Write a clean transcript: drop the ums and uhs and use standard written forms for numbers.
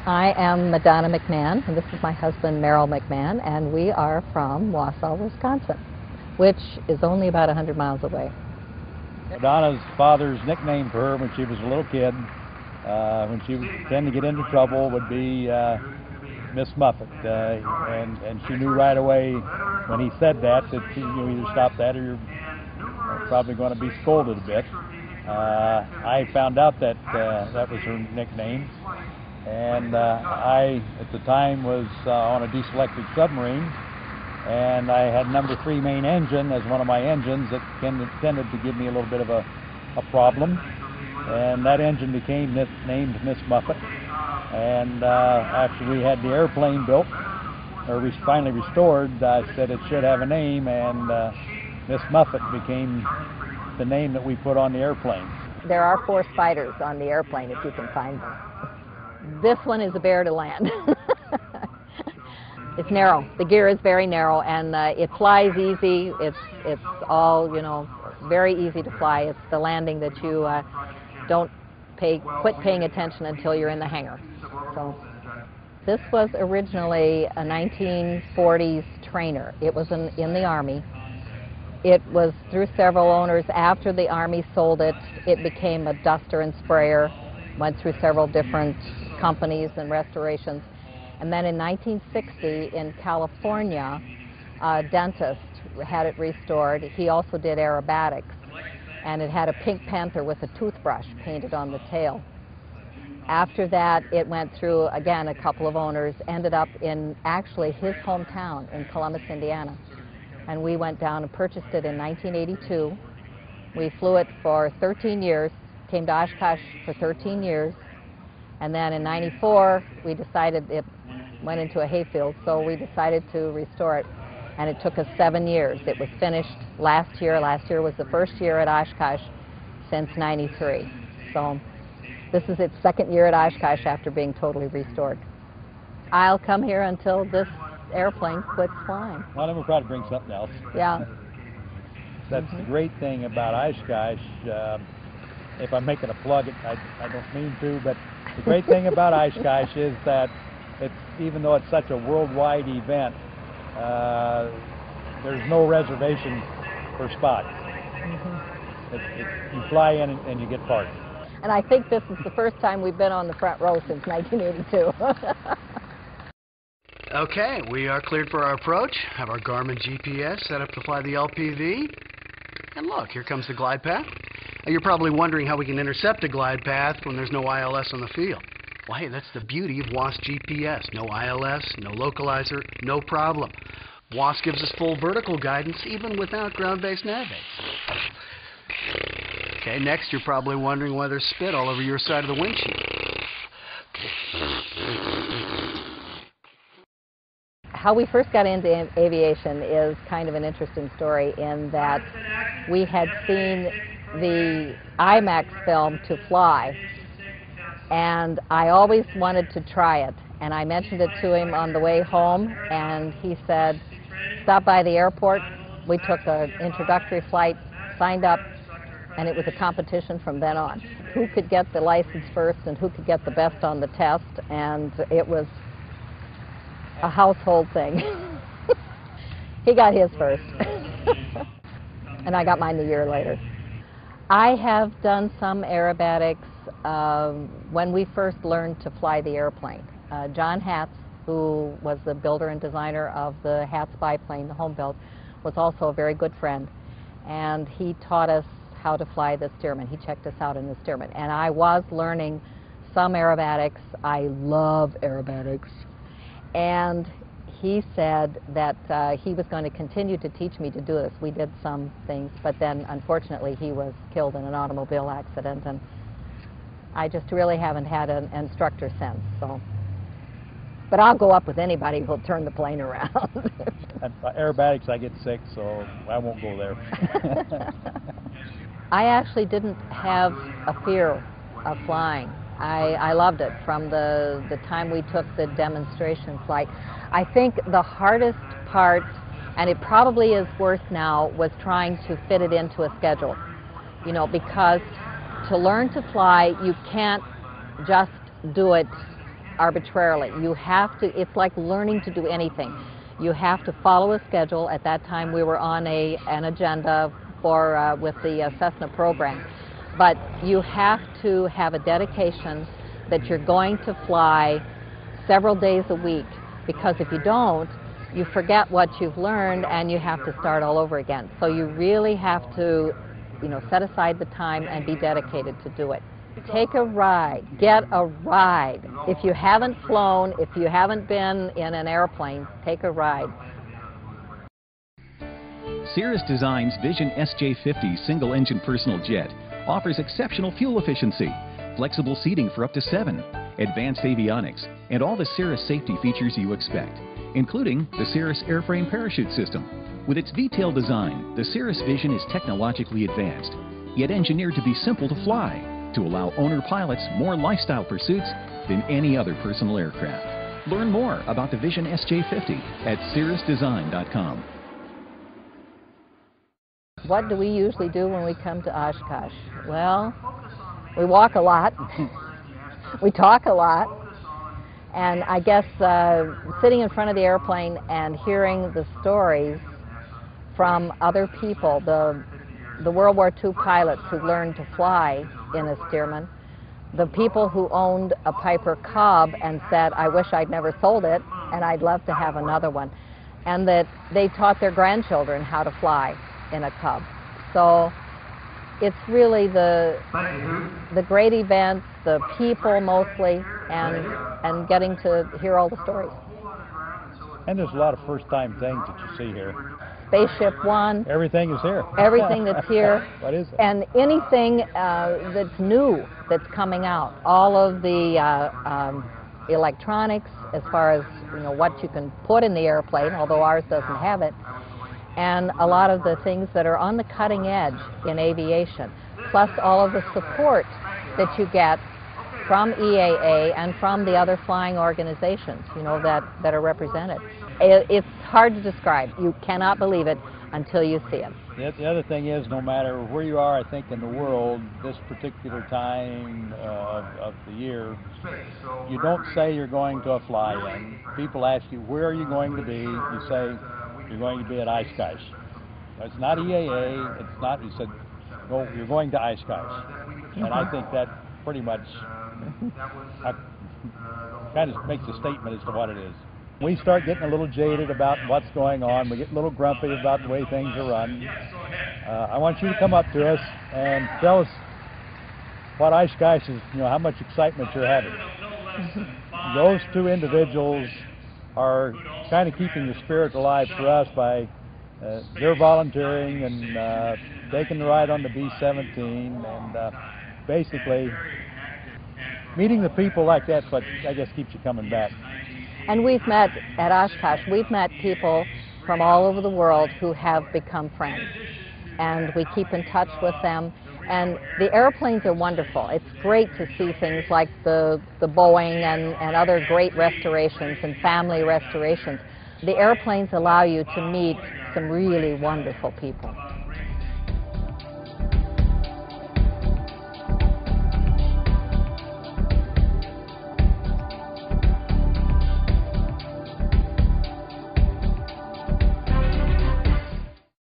I am Madonna MacMahon, and this is my husband, Merrill MacMahon, and we are from Wausau, Wisconsin, which is only about 100 miles away. Madonna's father's nickname for her when she was a little kid, when she would tend to get into trouble, would be Miss Muffet, and she knew right away when he said that you either stop that or you're probably going to be scolded a bit. I found out that that was her nickname, and I, at the time, was on a deselected submarine, and I had number 3 main engine as one of my engines that tended to give me a little bit of a problem, and that engine became named Miss Muffet. And after we had the airplane built, or finally restored, I said it should have a name, and Miss Muffet became the name that we put on the airplane. There are 4 spiders on the airplane if you can find them. This one is a bear to land. It's narrow. The gear is very narrow, and it flies easy. It's all, you know, very easy to fly. It's the landing that you don't quit paying attention until you're in the hangar. So this was originally a 1940s trainer. It was in the Army. It was through several owners. After the Army sold it, it became a duster and sprayer. Went through several different companies and restorations. And then in 1960 in California, a dentist had it restored. He also did aerobatics. And it had a pink panther with a toothbrush painted on the tail. After that, it went through, again, a couple of owners, ended up in actually his hometown in Columbus, Indiana. And we went down and purchased it in 1982. We flew it for 13 years, came to Oshkosh for 13 years. And then in '94, we decided it went into a hayfield, so we decided to restore it. And it took us 7 years. It was finished last year. Last year was the first year at Oshkosh since '93. So this is its 2nd year at Oshkosh after being totally restored. I'll come here until this airplane quits flying. Well, then we'll try to bring something else. Yeah. That's the great thing about Oshkosh. If I'm making a plug, I don't mean to, but the great thing about Oshkosh is that even though it's such a worldwide event, there's no reservation for spots. You fly in and you get parked. And I think this is the first time we've been on the front row since 1982. Okay, we are cleared for our approach. Have our Garmin GPS set up to fly the LPV. And look, here comes the glide path. You're probably wondering how we can intercept a glide path when there's no ILS on the field. Well, hey, that's the beauty of WAS GPS. No ILS, no localizer, no problem. WAS gives us full vertical guidance even without ground-based navigation. Okay, next you're probably wondering why there's spit all over your side of the windshield. How we first got into aviation is kind of an interesting story in that we had seen the IMAX film To Fly, and I always wanted to try it. And I mentioned it to him on the way home, and he said, stop by the airport. We took an introductory flight, signed up, and it was a competition from then on. Who could get the license first and who could get the best on the test, and it was a household thing. He got his first, and I got mine a year later. I have done some aerobatics when we first learned to fly the airplane. John Hatz, who was the builder and designer of the Hatz biplane, the Homebuild, was also a very good friend, and he taught us how to fly the Stearman. He checked us out in the Stearman, and I was learning some aerobatics. I love aerobatics. And he said that he was going to continue to teach me to do this. We did some things, but then unfortunately he was killed in an automobile accident, and I just really haven't had an instructor since. So, but I'll go up with anybody who'll turn the plane around. Aerobatics, I get sick, so I won't go there. I actually didn't have a fear of flying. I loved it from the time we took the demonstration flight. I think the hardest part, and it probably is worse now, was trying to fit it into a schedule. You know, because to learn to fly, you can't just do it arbitrarily. You have to, it's like learning to do anything. You have to follow a schedule. At that time we were on an agenda for, with the Cessna program. But you have to have a dedication that you're going to fly several days a week, because if you don't, you forget what you've learned and you have to start all over again. So you really have to, you know, set aside the time and be dedicated to do it. Take a ride, get a ride. If you haven't flown, if you haven't been in an airplane, take a ride. Cirrus Design's Vision SJ50 single-engine personal jet offers exceptional fuel efficiency, flexible seating for up to 7, advanced avionics, and all the Cirrus safety features you expect, including the Cirrus airframe parachute system. With its detailed design, the Cirrus Vision is technologically advanced, yet engineered to be simple to fly, to allow owner pilots more lifestyle pursuits than any other personal aircraft. Learn more about the Vision SJ50 at cirrusdesign.com. What do we usually do when we come to Oshkosh? Well, we walk a lot, we talk a lot, and I guess sitting in front of the airplane and hearing the stories from other people, the World War II pilots who learned to fly in a Stearman, the people who owned a Piper Cub and said, I wish I'd never sold it and I'd love to have another one, and that they taught their grandchildren how to fly in a Cub. So it's really the great events, the people mostly, and getting to hear all the stories. And there's a lot of first-time things that you see here. Spaceship One. Everything is here. Everything that's here. What is it? And anything that's new that's coming out. All of the electronics, as far as, you know, what you can put in the airplane, although ours doesn't have it, and a lot of the things that are on the cutting edge in aviation, plus all of the support that you get from EAA and from the other flying organizations, you know, that are represented. It's hard to describe. You cannot believe it until you see it. The other thing is, no matter where you are, I think, in the world, this particular time of the year, you don't say you're going to a fly-in. People ask you, where are you going to be? You say, you're going to be at Oshkosh. It's not EAA, it's not, you said, no, you're going to Oshkosh. And I think that pretty much kind of makes a statement as to what it is. We start getting a little jaded about what's going on. We get a little grumpy about the way things are run. I want you to come up to us and tell us what Oshkosh is, you know, how much excitement you're having. Those two individuals are kind of keeping the spirit alive for us by their volunteering and taking the ride on the B-17, and basically meeting the people like that's what I guess keeps you coming back. And we've met at Oshkosh, we've met people from all over the world who have become friends, and we keep in touch with them. And the airplanes are wonderful. It's great to see things like the Boeing and other great restorations and family restorations. The airplanes allow you to meet some really wonderful people.